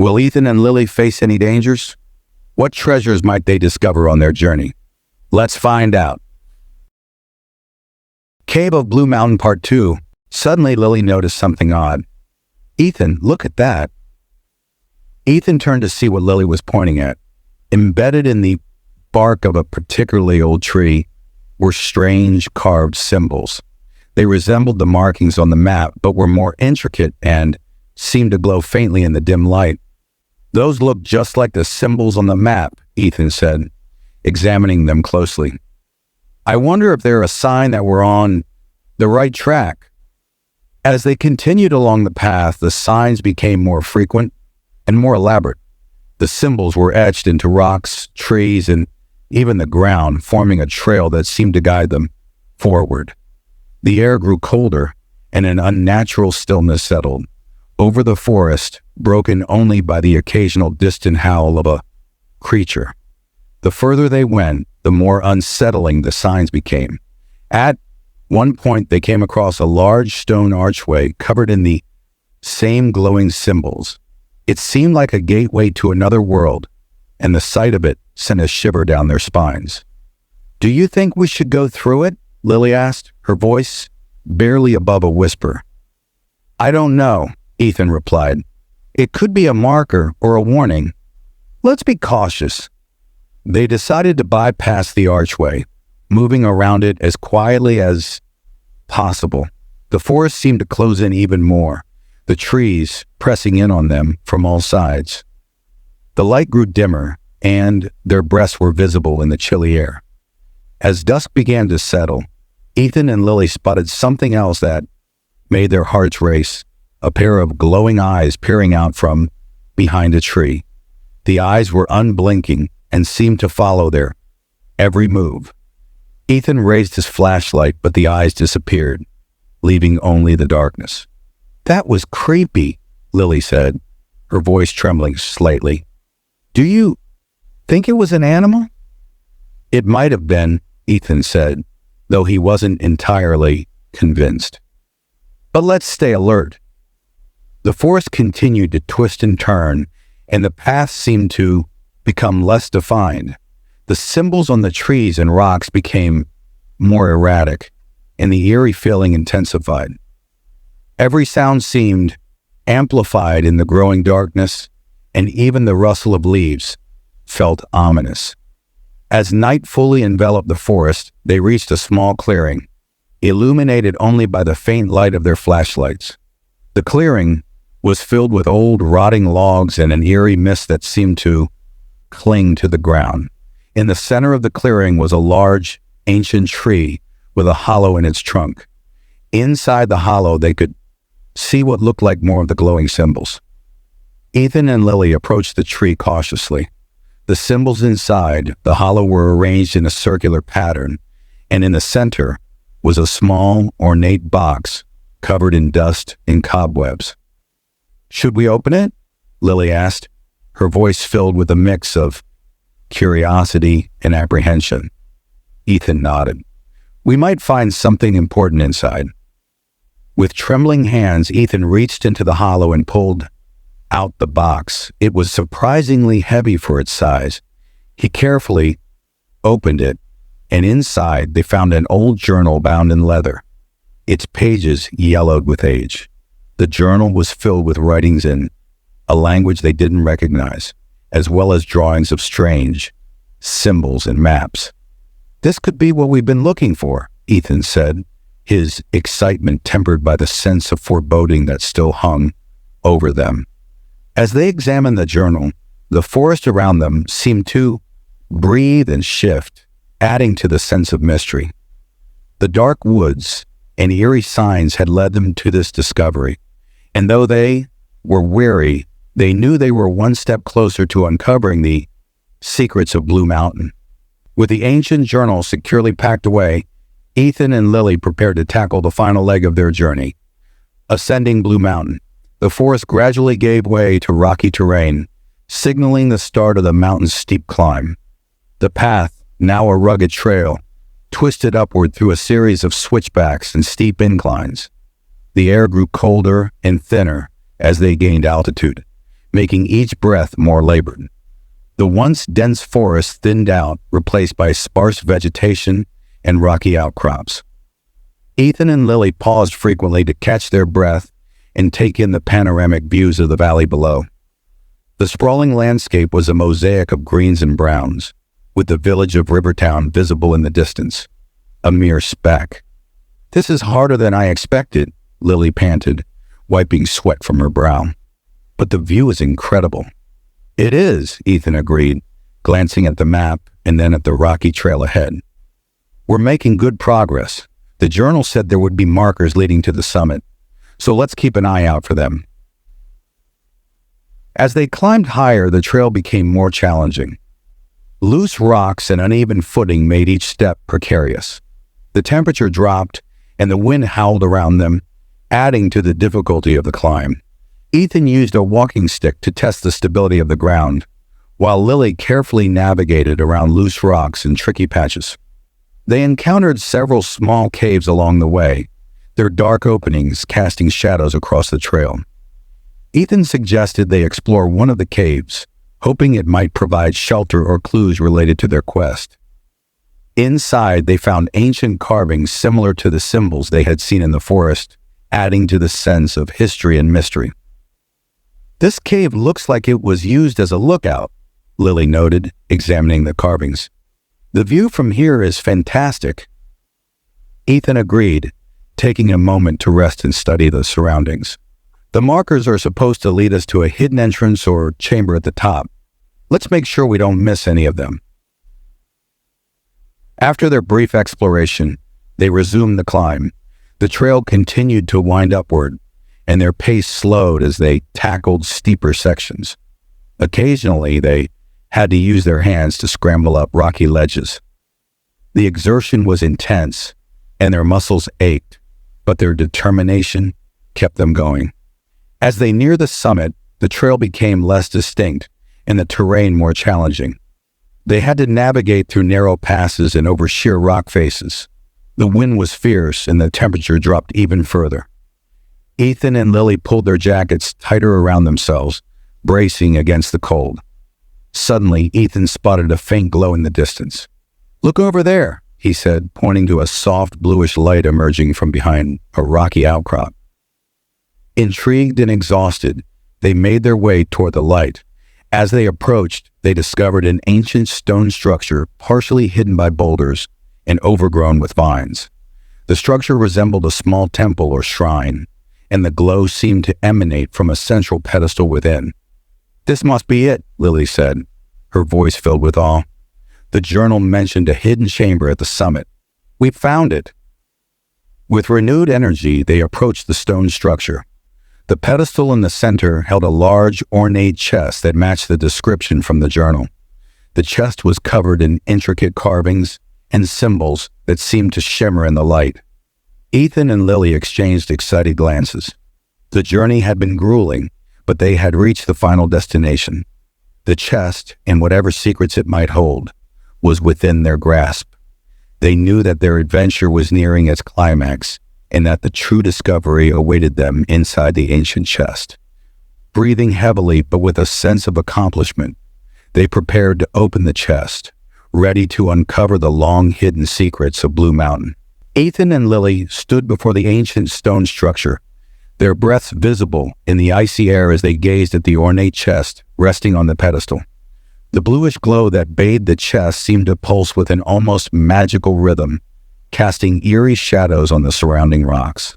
Will Ethan and Lily face any dangers? What treasures might they discover on their journey? Let's find out. Cave of Blue Mountain Part 2. Suddenly Lily noticed something odd. Ethan, look at that. Ethan turned to see what Lily was pointing at. Embedded in the bark of a particularly old tree were strange carved symbols. They resembled the markings on the map, but were more intricate and seemed to glow faintly in the dim light. Those look just like the symbols on the map, Ethan said, examining them closely. I wonder if they're a sign that we're on the right track. As they continued along the path, the signs became more frequent and more elaborate. The symbols were etched into rocks, trees, and even the ground, forming a trail that seemed to guide them forward. The air grew colder, and an unnatural stillness settled over the forest, broken only by the occasional distant howl of a creature. The further they went, the more unsettling the signs became. At one point, they came across a large stone archway covered in the same glowing symbols. It seemed like a gateway to another world, and the sight of it sent a shiver down their spines. Do you think we should go through it? Lily asked, her voice barely above a whisper. I don't know, Ethan replied. It could be a marker or a warning. Let's be cautious. They decided to bypass the archway, moving around it as quietly as possible. The forest seemed to close in even more, the trees pressing in on them from all sides. The light grew dimmer, and their breaths were visible in the chilly air. As dusk began to settle, Ethan and Lily spotted something else that made their hearts race, a pair of glowing eyes peering out from behind a tree. The eyes were unblinking and seemed to follow their every move. Ethan raised his flashlight, but the eyes disappeared, leaving only the darkness. That was creepy, Lily said, her voice trembling slightly. Do you think it was an animal? It might have been, Ethan said, though he wasn't entirely convinced. But let's stay alert. The forest continued to twist and turn, and the path seemed to become less defined. The symbols on the trees and rocks became more erratic, and the eerie feeling intensified. Every sound seemed amplified in the growing darkness, and even the rustle of leaves felt ominous. As night fully enveloped the forest, they reached a small clearing, illuminated only by the faint light of their flashlights. The clearing was filled with old, rotting logs and an eerie mist that seemed to cling to the ground. In the center of the clearing was a large, ancient tree with a hollow in its trunk. Inside the hollow, they could see what looked like more of the glowing symbols. Ethan and Lily approached the tree cautiously. The symbols inside the hollow were arranged in a circular pattern, and in the center was a small, ornate box covered in dust and cobwebs. Should we open it? Lily asked, her voice filled with a mix of curiosity and apprehension. Ethan nodded. We might find something important inside. With trembling hands, Ethan reached into the hollow and pulled out the box. It was surprisingly heavy for its size. He carefully opened it, and inside they found an old journal bound in leather, its pages yellowed with age. The journal was filled with writings in a language they didn't recognize, as well as drawings of strange symbols and maps. This could be what we've been looking for, Ethan said, his excitement tempered by the sense of foreboding that still hung over them. As they examined the journal, the forest around them seemed to breathe and shift, adding to the sense of mystery. The dark woods and eerie signs had led them to this discovery, and though they were wary, they knew they were one step closer to uncovering the secrets of Blue Mountain. With the ancient journal securely packed away, Ethan and Lily prepared to tackle the final leg of their journey. Ascending Blue Mountain, the forest gradually gave way to rocky terrain, signaling the start of the mountain's steep climb. The path, now a rugged trail, twisted upward through a series of switchbacks and steep inclines. The air grew colder and thinner as they gained altitude, making each breath more labored. The once dense forest thinned out, replaced by sparse vegetation and rocky outcrops. Ethan and Lily paused frequently to catch their breath and take in the panoramic views of the valley below. The sprawling landscape was a mosaic of greens and browns, with the village of Rivertown visible in the distance, a mere speck. "This is harder than I expected," Lily panted, wiping sweat from her brow. "But the view is incredible." "It is," Ethan agreed, glancing at the map and then at the rocky trail ahead. "We're making good progress. The journal said there would be markers leading to the summit, so let's keep an eye out for them." As they climbed higher, the trail became more challenging. Loose rocks and uneven footing made each step precarious. The temperature dropped, and the wind howled around them, adding to the difficulty of the climb. Ethan used a walking stick to test the stability of the ground, while Lily carefully navigated around loose rocks and tricky patches. They encountered several small caves along the way, their dark openings casting shadows across the trail. Ethan suggested they explore one of the caves, hoping it might provide shelter or clues related to their quest. Inside, they found ancient carvings similar to the symbols they had seen in the forest, adding to the sense of history and mystery. "This cave looks like it was used as a lookout," Lily noted, examining the carvings. "The view from here is fantastic." Ethan agreed, taking a moment to rest and study the surroundings. "The markers are supposed to lead us to a hidden entrance or chamber at the top. Let's make sure we don't miss any of them." After their brief exploration, they resumed the climb. The trail continued to wind upward, and their pace slowed as they tackled steeper sections. Occasionally, they had to use their hands to scramble up rocky ledges. The exertion was intense, and their muscles ached, but their determination kept them going. As they neared the summit, the trail became less distinct and the terrain more challenging. They had to navigate through narrow passes and over sheer rock faces. The wind was fierce and the temperature dropped even further. Ethan and Lily pulled their jackets tighter around themselves, bracing against the cold. Suddenly, Ethan spotted a faint glow in the distance. "Look over there," he said, pointing to a soft bluish light emerging from behind a rocky outcrop. Intrigued and exhausted, they made their way toward the light. As they approached, they discovered an ancient stone structure partially hidden by boulders and overgrown with vines. The structure resembled a small temple or shrine, and the glow seemed to emanate from a central pedestal within. "This must be it," Lily said, her voice filled with awe. "The journal mentioned a hidden chamber at the summit. We found it." With renewed energy, they approached the stone structure. The pedestal in the center held a large, ornate chest that matched the description from the journal. The chest was covered in intricate carvings and symbols that seemed to shimmer in the light. Ethan and Lily exchanged excited glances. The journey had been grueling, but they had reached the final destination. The chest, and whatever secrets it might hold, was within their grasp. They knew that their adventure was nearing its climax, and that the true discovery awaited them inside the ancient chest. Breathing heavily but with a sense of accomplishment, they prepared to open the chest, ready to uncover the long-hidden secrets of Blue Mountain. Ethan and Lily stood before the ancient stone structure, their breaths visible in the icy air as they gazed at the ornate chest resting on the pedestal. The bluish glow that bathed the chest seemed to pulse with an almost magical rhythm, casting eerie shadows on the surrounding rocks.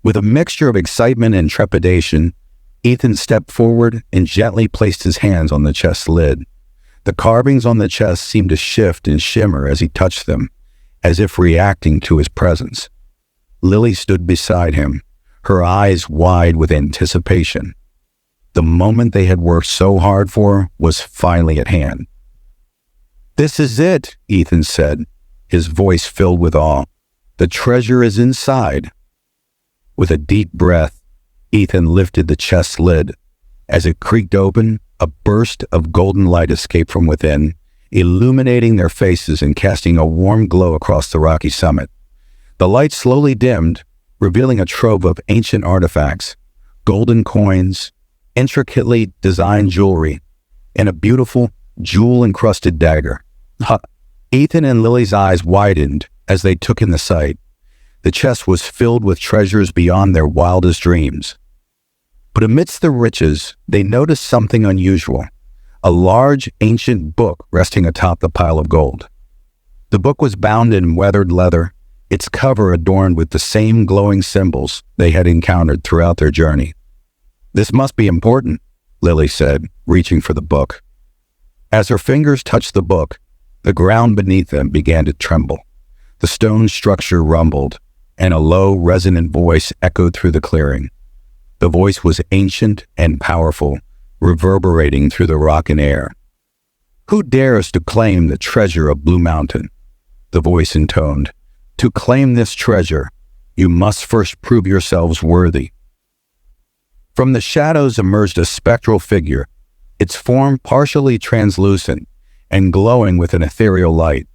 With a mixture of excitement and trepidation, Ethan stepped forward and gently placed his hands on the chest's lid. The carvings on the chest seemed to shift and shimmer as he touched them, as if reacting to his presence. Lily stood beside him, her eyes wide with anticipation. The moment they had worked so hard for was finally at hand. "This is it," Ethan said, his voice filled with awe. "The treasure is inside." With a deep breath, Ethan lifted the chest's lid. As it creaked open, a burst of golden light escaped from within, illuminating their faces and casting a warm glow across the rocky summit. The light slowly dimmed, revealing a trove of ancient artifacts, golden coins, intricately designed jewelry, and a beautiful jewel-encrusted dagger. Ethan and Lily's eyes widened as they took in the sight. The chest was filled with treasures beyond their wildest dreams. But amidst the riches, they noticed something unusual, a large, ancient book resting atop the pile of gold. The book was bound in weathered leather, its cover adorned with the same glowing symbols they had encountered throughout their journey. "This must be important," Lily said, reaching for the book. As her fingers touched the book, the ground beneath them began to tremble. The stone structure rumbled, and a low, resonant voice echoed through the clearing. The voice was ancient and powerful, reverberating through the rock and air. "Who dares to claim the treasure of Blue Mountain?" The voice intoned. "To claim this treasure, you must first prove yourselves worthy." From the shadows emerged a spectral figure, its form partially translucent and glowing with an ethereal light.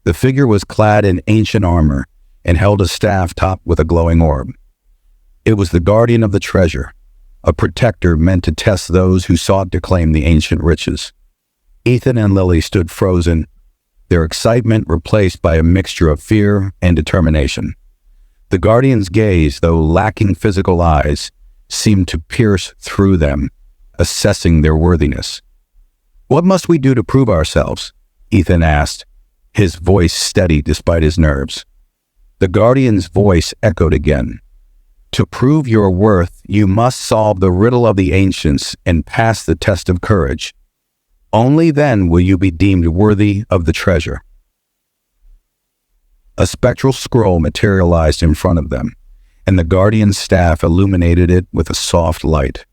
The figure was clad in ancient armor and held a staff topped with a glowing orb. It was the guardian of the treasure, a protector meant to test those who sought to claim the ancient riches. Ethan and Lily stood frozen, their excitement replaced by a mixture of fear and determination. The guardian's gaze, though lacking physical eyes, seemed to pierce through them, assessing their worthiness. "What must we do to prove ourselves?" Ethan asked, his voice steady despite his nerves. The guardian's voice echoed again. "To prove your worth, you must solve the riddle of the ancients and pass the test of courage. Only then will you be deemed worthy of the treasure." A spectral scroll materialized in front of them, and the guardian's staff illuminated it with a soft light.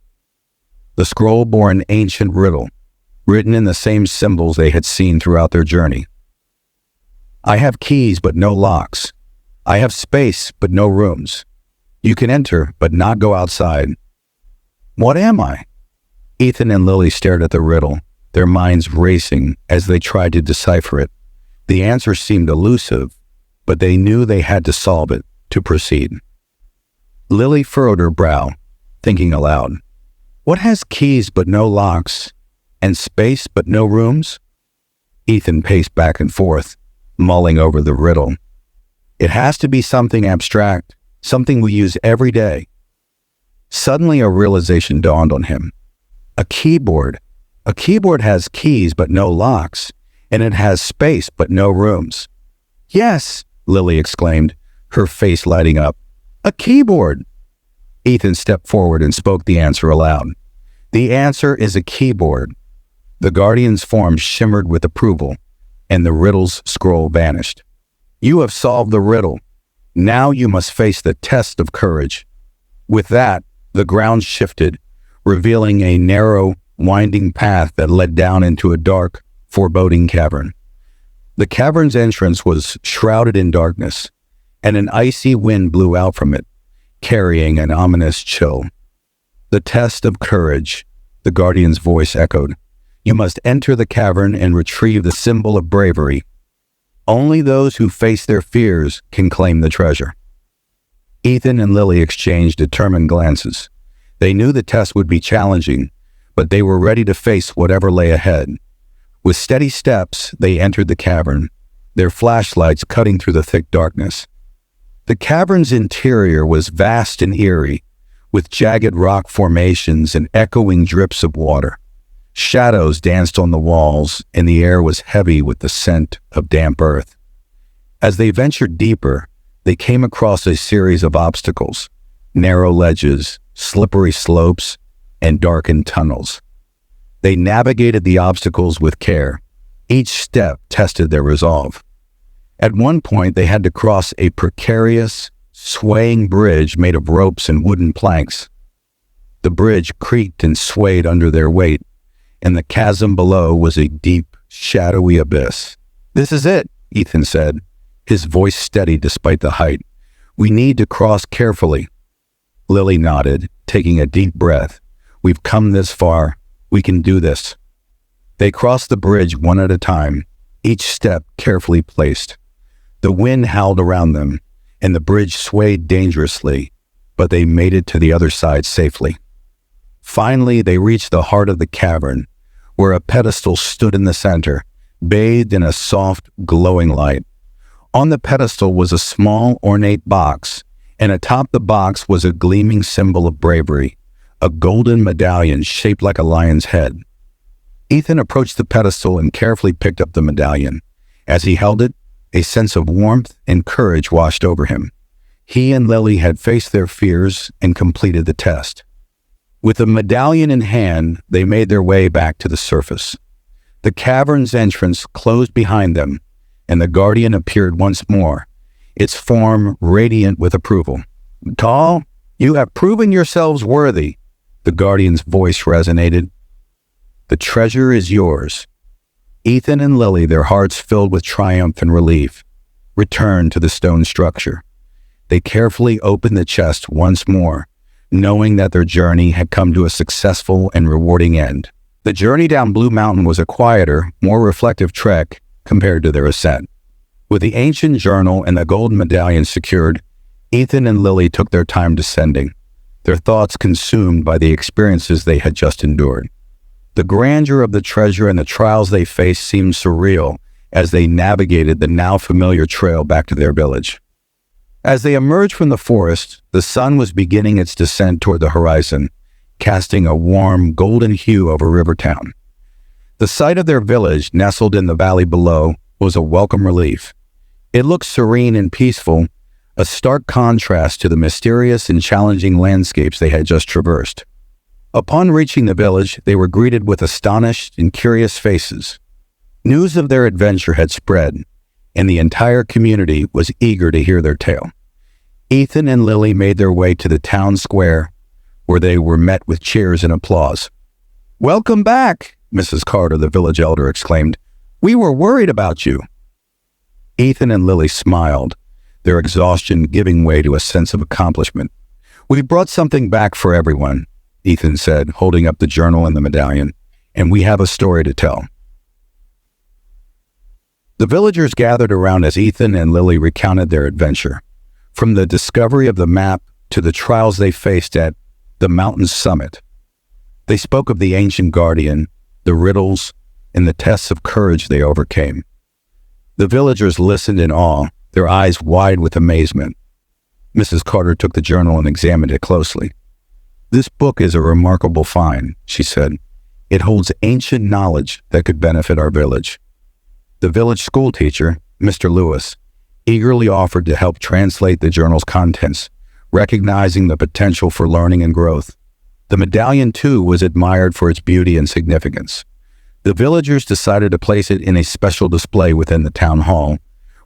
The scroll bore an ancient riddle, written in the same symbols they had seen throughout their journey. "I have keys but no locks. I have space but no rooms. You can enter but not go outside. What am I?" Ethan and Lily stared at the riddle, their minds racing as they tried to decipher it. The answer seemed elusive, but they knew they had to solve it to proceed. Lily furrowed her brow, thinking aloud. "What has keys but no locks, and space but no rooms?" Ethan paced back and forth, mulling over the riddle. "It has to be something abstract, something we use every day." Suddenly a realization dawned on him. A keyboard. A keyboard has keys but no locks, and it has space but no rooms. "Yes," Lily exclaimed, her face lighting up. "A keyboard!" Ethan stepped forward and spoke the answer aloud. "The answer is a keyboard." The guardian's form shimmered with approval, and the riddle's scroll vanished. "You have solved the riddle. Now you must face the test of courage." With that, the ground shifted, revealing a narrow, winding path that led down into a dark, foreboding cavern. The cavern's entrance was shrouded in darkness, and an icy wind blew out from it, carrying an ominous chill. "The test of courage," the guardian's voice echoed. "You must enter the cavern and retrieve the symbol of bravery. Only those who face their fears can claim the treasure." Ethan and Lily exchanged determined glances. They knew the test would be challenging, but they were ready to face whatever lay ahead. With steady steps, they entered the cavern, their flashlights cutting through the thick darkness. The cavern's interior was vast and eerie, with jagged rock formations and echoing drips of water. Shadows danced on the walls, and the air was heavy with the scent of damp earth. As they ventured deeper, they came across a series of obstacles, narrow ledges, slippery slopes, and darkened tunnels. They navigated the obstacles with care. Each step tested their resolve. At one point, they had to cross a precarious, swaying bridge made of ropes and wooden planks. The bridge creaked and swayed under their weight, and the chasm below was a deep, shadowy abyss. "This is it," Ethan said, his voice steady despite the height. "We need to cross carefully." Lily nodded, taking a deep breath. "We've come this far. We can do this." They crossed the bridge one at a time, each step carefully placed. The wind howled around them, and the bridge swayed dangerously, but they made it to the other side safely. Finally, they reached the heart of the cavern, where a pedestal stood in the center, bathed in a soft, glowing light. On the pedestal was a small, ornate box, and atop the box was a gleaming symbol of bravery, a golden medallion shaped like a lion's head. Ethan approached the pedestal and carefully picked up the medallion. As he held it, a sense of warmth and courage washed over him. He and Lily had faced their fears and completed the test. With the medallion in hand, they made their way back to the surface. The cavern's entrance closed behind them, and the guardian appeared once more, its form radiant with approval. "Tall, you have proven yourselves worthy," the guardian's voice resonated. "The treasure is yours." Ethan and Lily, their hearts filled with triumph and relief, returned to the stone structure. They carefully opened the chest once more, knowing that their journey had come to a successful and rewarding end. The journey down Blue Mountain was a quieter, more reflective trek compared to their ascent. With the ancient journal and the golden medallion secured, Ethan and Lily took their time descending, their thoughts consumed by the experiences they had just endured. The grandeur of the treasure and the trials they faced seemed surreal as they navigated the now familiar trail back to their village. As they emerged from the forest, the sun was beginning its descent toward the horizon, casting a warm, golden hue over Rivertown. The sight of their village, nestled in the valley below, was a welcome relief. It looked serene and peaceful, a stark contrast to the mysterious and challenging landscapes they had just traversed. Upon reaching the village, they were greeted with astonished and curious faces. News of their adventure had spread, and the entire community was eager to hear their tale. Ethan and Lily made their way to the town square, where they were met with cheers and applause. "Welcome back," Mrs. Carter, the village elder, exclaimed. "We were worried about you." Ethan and Lily smiled, their exhaustion giving way to a sense of accomplishment. "We brought something back for everyone," Ethan said, holding up the journal and the medallion, "and we have a story to tell." The villagers gathered around as Ethan and Lily recounted their adventure, from the discovery of the map to the trials they faced at the mountain's summit. They spoke of the ancient guardian, the riddles, and the tests of courage they overcame. The villagers listened in awe, their eyes wide with amazement. Mrs. Carter took the journal and examined it closely. "This book is a remarkable find," she said. "It holds ancient knowledge that could benefit our village." The village school teacher, Mr. Lewis, eagerly offered to help translate the journal's contents, recognizing the potential for learning and growth. The medallion, too, was admired for its beauty and significance. The villagers decided to place it in a special display within the town hall,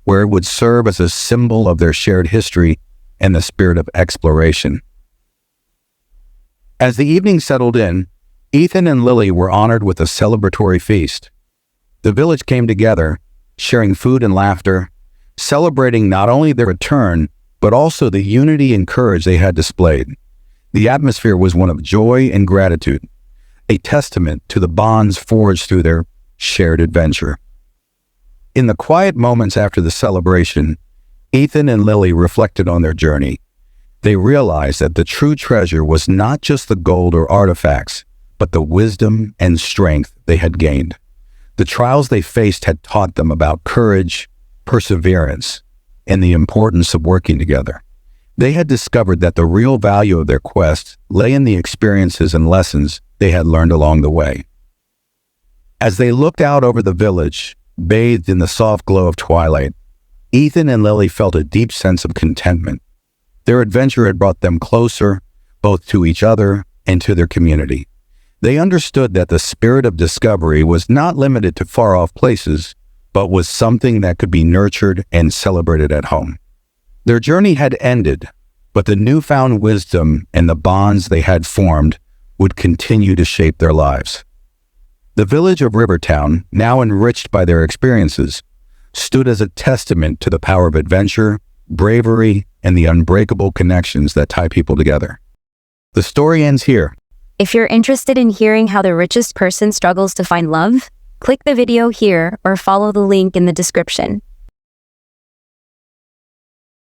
where it would serve as a symbol of their shared history and the spirit of exploration. As the evening settled in, Ethan and Lily were honored with a celebratory feast. The village came together, sharing food and laughter, celebrating not only their return, but also the unity and courage they had displayed. The atmosphere was one of joy and gratitude, a testament to the bonds forged through their shared adventure. In the quiet moments after the celebration, Ethan and Lily reflected on their journey. They realized that the true treasure was not just the gold or artifacts, but the wisdom and strength they had gained. The trials they faced had taught them about courage, perseverance, and the importance of working together. They had discovered that the real value of their quest lay in the experiences and lessons they had learned along the way. As they looked out over the village, bathed in the soft glow of twilight, Ethan and Lily felt a deep sense of contentment. Their adventure had brought them closer, both to each other and to their community. They understood that the spirit of discovery was not limited to far-off places, but was something that could be nurtured and celebrated at home. Their journey had ended, but the newfound wisdom and the bonds they had formed would continue to shape their lives. The village of Rivertown, now enriched by their experiences, stood as a testament to the power of adventure, bravery, and the unbreakable connections that tie people together. The story ends here. If you're interested in hearing how the richest person struggles to find love, click the video here or follow the link in the description.